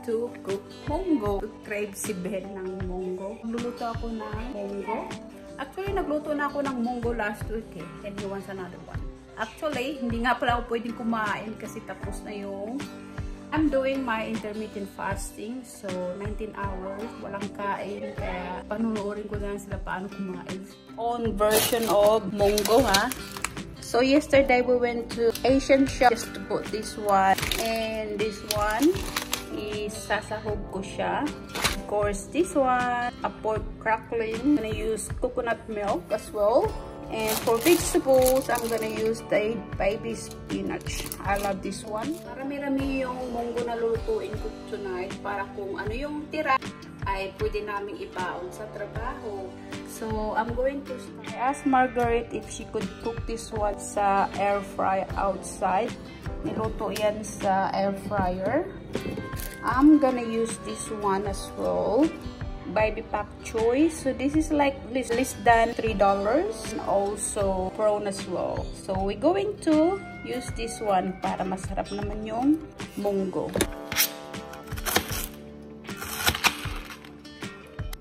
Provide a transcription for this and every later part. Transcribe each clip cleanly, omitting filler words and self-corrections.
to cook munggo. Crave si Ben ng munggo. Luluto ako ng munggo. Actually, nagluto na ako ng munggo last week and he wants another one. Actually, hindi nga pala ako pwedeng kumain kasi tapos na yung I'm doing my intermittent fasting. So, 19 hours, walang kain. Kaya, panunuorin ko na sila paano kumain. On version of munggo, ha? So, yesterday we went to Asian shop just to put this one. And this one is sasahog ko siya. Of course, this one, a pork crackling. I'm gonna use coconut milk as well. And for vegetables, I'm gonna use the baby spinach. I love this one. Marami-rami yung munggo na lulutuin ko tonight para kung ano yung tira ay pwede namin ibaon sa trabaho. So, I'm going to start. I asked Margaret if she could cook this one sa air fry outside. Niluto yan sa air fryer. I'm gonna use this one as well. Baby Pak Choy. So this is like less than $3 and also prawn as well. So we're going to use this one para masarap naman yung munggo.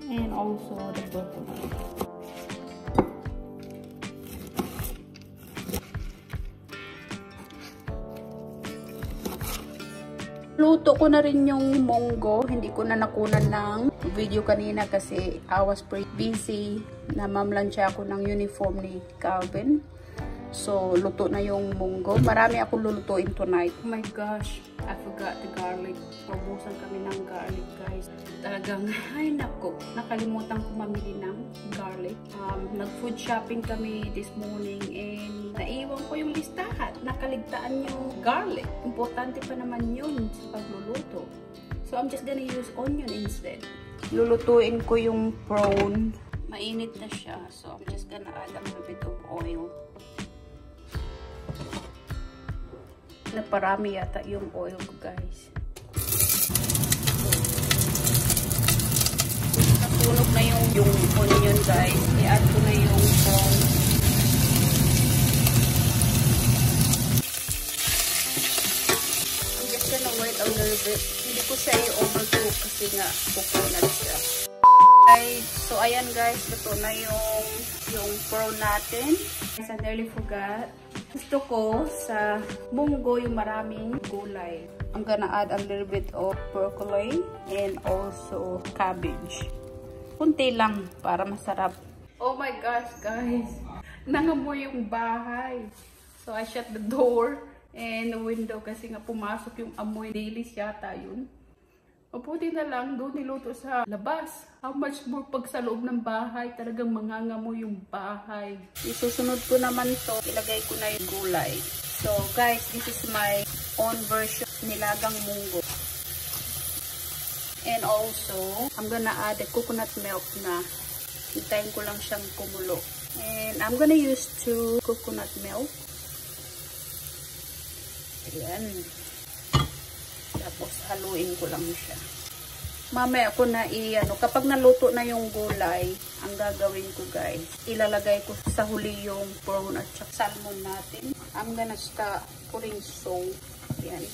And also the broccoli. Luto ko na rin yung munggo. Hindi ko na nakunan ng video kanina kasi I was pretty busy. Namamlansya ako ng uniform ni Calvin. So, luto na yung munggo. Marami akong lulutuin tonight. Oh my gosh, I forgot the garlic. Paubusan kami ng garlic, guys. Talagang, ay nako, nakalimutan ko mamili ng garlic. Nag-food shopping kami this morning and naiwan ko yung listahan. Nakaligtaan yung garlic. Importante pa naman yun sa pagluluto. So, I'm just gonna use onion instead. Lulutuin ko yung prawn. Mainit na siya. So, I'm just gonna add a little bit of oil. Naparami yata yung oil ko, guys. Nasunog na yung onion, guys. I-add ko na yung prawn. I'm just gonna wait a little bit. Hindi ko siya i-overcook kasi nga coconut siya. Okay, so ayan guys, luto na yung prawn natin. Guys, I nearly forgot. Gusto ko sa munggo yung maraming gulay. I'm gonna add a little bit of broccoli and also cabbage. Kunti lang para masarap. Oh my gosh, guys. Nangamoy yung bahay. So I shut the door and the window kasi nga pumasok yung amoy. Dilis yata yun. Mabuti na lang doon niluto sa labas. How much more pag sa loob ng bahay, talagang mangangamoy yung bahay. Isusunod ko naman to, ilagay ko na yung gulay. So guys, this is my own version nilagang munggo. And also, I'm gonna add the coconut milk na. Hintayin ko lang siyang kumulo. And I'm gonna use 2 coconut milk. Ayan. Tapos haluin ko lang siya. Mamaya ko na kapag naluto na yung gulay, ang gagawin ko guys, ilalagay ko sa huli yung prawn at salmon natin. I'm gonna start putting salt. Yan.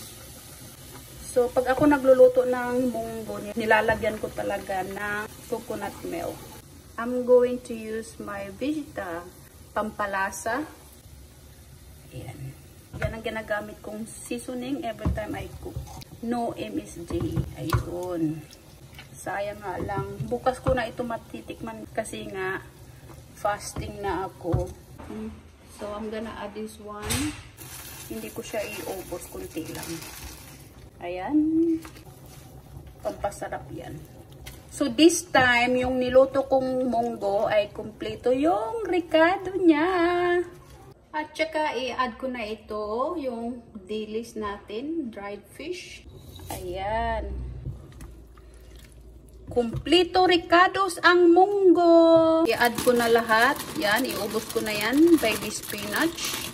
So, pag ako nagluluto ng munggo, nilalagyan ko talaga ng coconut milk. I'm going to use my Vegeta pampalasa. Ayan. Yan ang ginagamit kong seasoning every time I cook. No MSG. Ayun. Sayang nga lang. Bukas ko na ito matitikman kasi nga fasting na ako. So, I'm gonna add this one. Hindi ko siya i-ubos. Kunti lang. Ayan. Pampasarap yan. So, this time, yung niluto kong munggo ay kumpleto yung ricado niya. At saka, i-add ko na ito, yung dilis natin, dried fish. Ayan. Kumplito ricados ang munggo. I-add ko na lahat. Yan, iubos ko na yan. Baby spinach.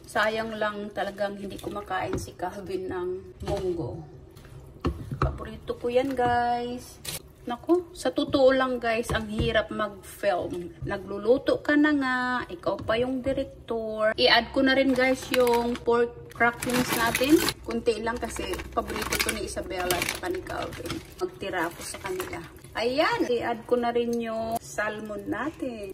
Sayang lang talagang hindi kumakain si Calvin ng munggo. Paborito ko yan, guys. Naku, sa totoo lang guys, ang hirap mag-film. Nagluluto ka na nga, ikaw pa yung director. I-add ko na rin guys yung pork cracked beans natin. Kunti lang kasi paborito ko ni Isabella at ni Calvin. Magtira ako sa kanila. Ayan, i-add ko na rin yung salmon natin.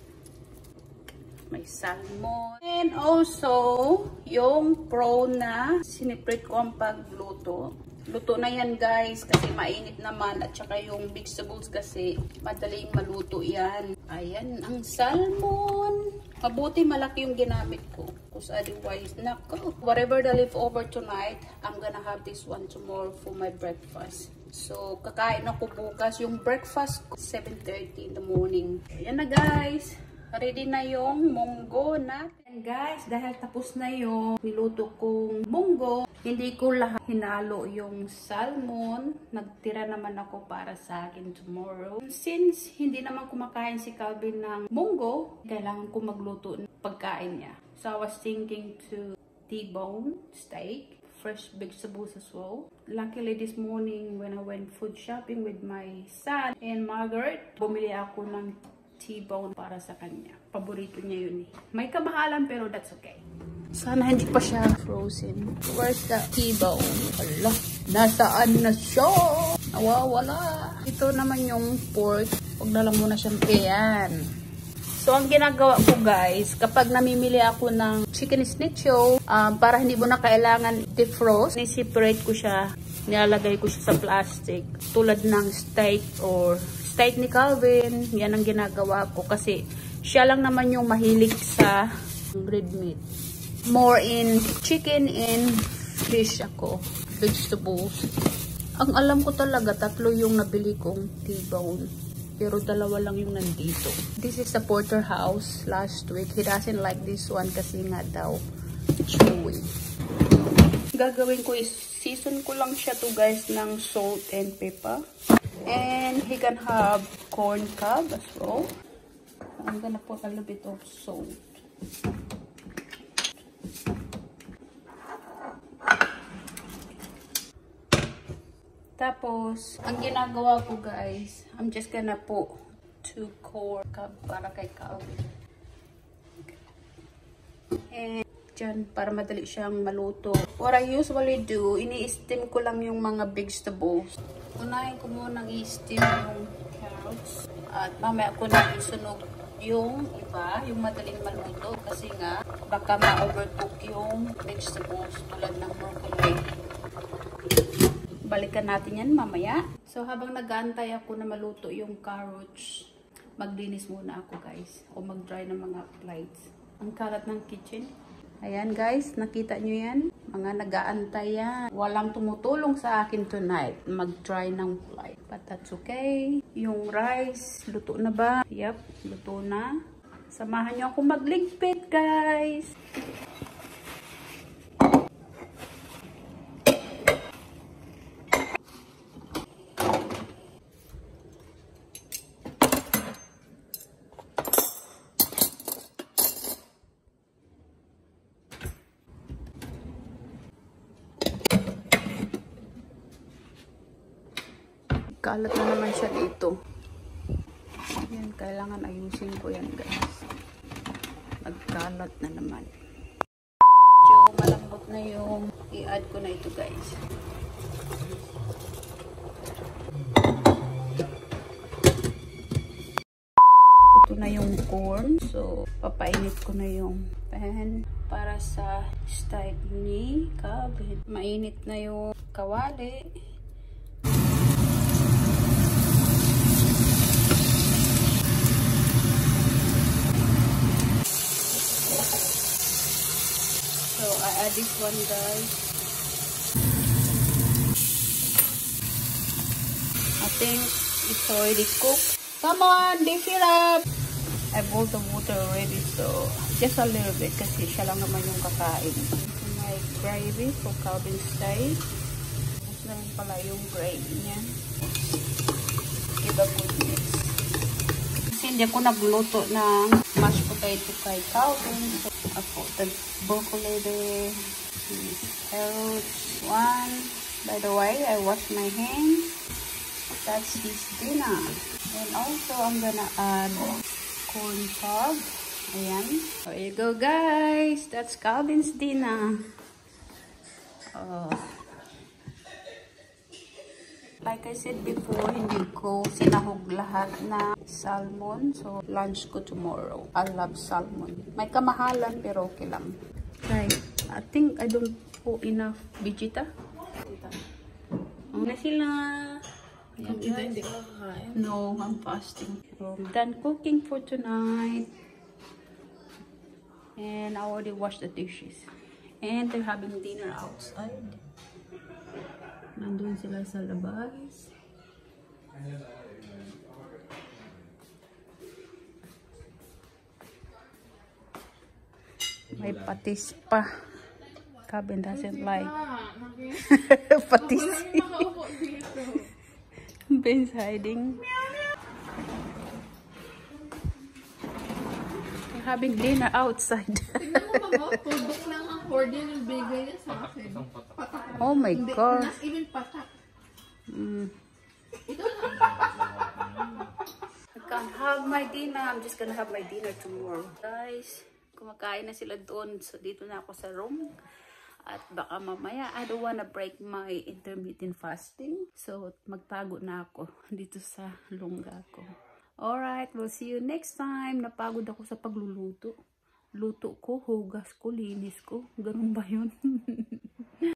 May salmon. And also, yung prawn na siniprit ko ang pagluto. Luto na yan guys kasi mainit naman at saka yung vegetables kasi madaling maluto yan. Ayan ang salmon. Mabuti malaki yung ginamit ko. Because otherwise, nako. Whatever the leftover tonight, I'm gonna have this one tomorrow for my breakfast. So, kakain ako bukas. Yung breakfast ko, 7:30 in the morning. Ayan na guys. Ready na yung munggo natin. Guys, dahil tapos na yung niluto kong munggo, hindi ko lahat hinalo yung salmon. Nagtira naman ako para sa akin tomorrow. Since hindi naman kumakain si Calvin ng munggo, kailangan ko magluto ng pagkain niya. So I was thinking to T-bone steak, fresh vegetables as well. Luckily this morning when I went food shopping with my son and Margaret, bumili ako ng T-bone para sa kanya. Paborito niya yun eh. May kamahalan pero that's okay. Sana hindi pa siya frozen. Where's the T-bone? Ala, nasaan na siya? Nawawala. Ito naman yung pork. Huwag na lang muna siyang ayan. So, ang ginagawa ko guys, kapag namimili ako ng chicken schnitzel, para hindi mo na kailangan defrost, ni-separate ko siya, nilalagay ko siya sa plastic. Tulad ng steak or steak ni Calvin, yan ang ginagawa ko kasi siya lang naman yung mahilig sa red meat. More in chicken and fish ako, vegetables. Ang alam ko talaga, 3 yung nabili kong T-bone. Pero 2 lang yung nandito. This is the porterhouse last week. He doesn't like this one kasi nga daw chewy. Gagawin ko is season ko lang siya to guys ng salt and pepper. And he can have corn cob as well. I'm gonna put a little bit of salt. Tapos, ang ginagawa ko guys, I'm just gonna put 2 corn cob para kay Calvin. And dyan, para madali siyang maluto. What I usually do, ini-steam ko lang yung mga vegetables. Unahin ko muna i-steam yung carrots. At mamaya ko na isunog yung iba, yung madaling maluto. Kasi nga, baka ma-overcook yung vegetables tulad ng broccoli. Balikan natin yan mamaya. So, habang nag-aantay ako na maluto yung carrots, maglinis muna ako guys. O mag-dry ng mga plates. Ang kalat ng kitchen. Ayan guys, nakita nyo yan? Mga nag-aantay yan. Walang tumutulong sa akin tonight. Mag-try ng flight. But that's okay. Yung rice, luto na ba? Yup, luto na. Samahan nyo ako magligpit guys. Kalat na naman siya dito. Yan, kailangan ayusin ko yan guys. Nagkalat na naman. So, malambot na yung i-add ko na ito guys. Ito na yung corn. So, papainit ko na yung pan para sa steak ni Calvin. Mainit na yung kawali. Add this one guys. I think it's already cooked. Come on, dish it up. I boiled the water already, so just a little bit kasi siya lang naman yung kakain. My gravy for Calvin's steak. Tapos na rin pala yung gravy niya. Give a good mix. Kasi hindi ako nagluto ng mashed potato kay Calvin. So, I put the broccoli there, carrots, one. By the way, I wash my hands. That's his dinner. And also, I'm gonna add corn cob. Ayan. There you go, guys. That's Calvin's dinner. Like I said before, hindi ko sinahog lahat na salmon. So, lunch ko tomorrow. I love salmon. May kamahalan pero okay lang. Okay. I think I don't put enough vegeta. Na sila. No, I'm fasting. So, I'm done cooking for tonight. And I already washed the dishes. And they're having dinner outside. Nandun sila sa labas. May patis pa. Cabin doesn't like. Patis. Ben's hiding. They're having dinner outside. Tignan mo ba, tubok lang ang order yung bigay niya sa akin. Oh my God. Not even patak. Ito lang. I can't have my dinner. I'm just gonna have my dinner tomorrow. Guys, kumakain na sila doon. So, dito na ako sa room. At baka mamaya, I don't wanna break my intermittent fasting. So, magtago na ako dito sa lungga ko. Alright, we'll see you next time. Napagod ako sa pagluluto. Luto ko, hugas ko, linis ko. Ganun ba yun?